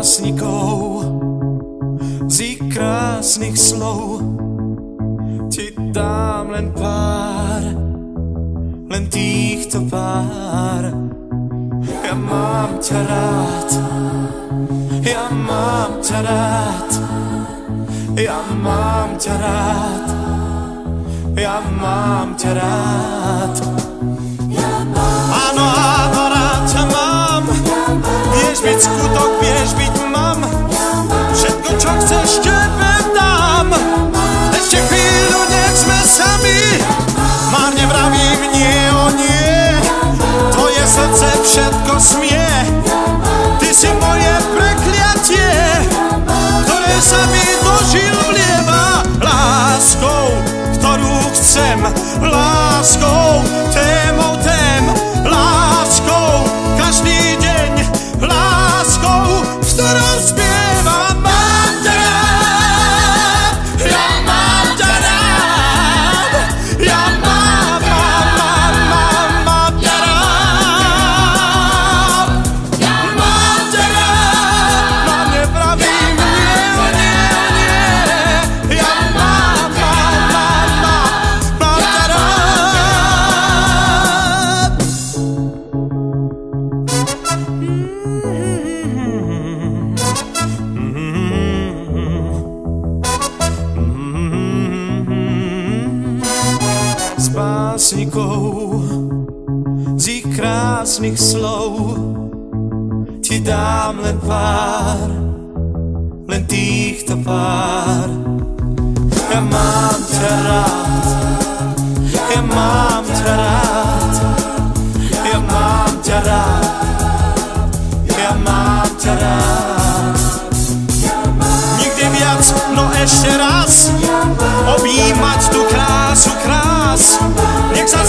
básnikov, z ich krásnych slov ti dám len pár, len týchto pár. Ja mám ťa rád, ja mám ťa rád, ja mám ťa rád, ja mám ťa rád. Áno, áno, rád ťa mám, vieš byť skutok, vieš byť mám, všetko, čo chceš, tebe dám. Ešte chvíľu, nech sme sami, márne vravím nie o nie, tvoje srdce všetko smie, ty si moje prekliatie, ktoré sa mi do žil vlieva. Láskou, ktorú chcem, láskou, témou tém, láskou, každý deň, láskou, v ktorom spievam. Mám ťa rád, ja mám ťa rád, ja mám ťa rád, ja mám ťa rád, mám nepravím nie, ja mám ťa rád. Z básnikov, z ich krásnych slov ti dám len pár, len týchto pár. Ja mám ťa rád, ja mám ťa rád, ja mám ťa rád, ja mám ťa rád. Nikdy viac, no ešte raz, objímať tú krásu krás, nech sa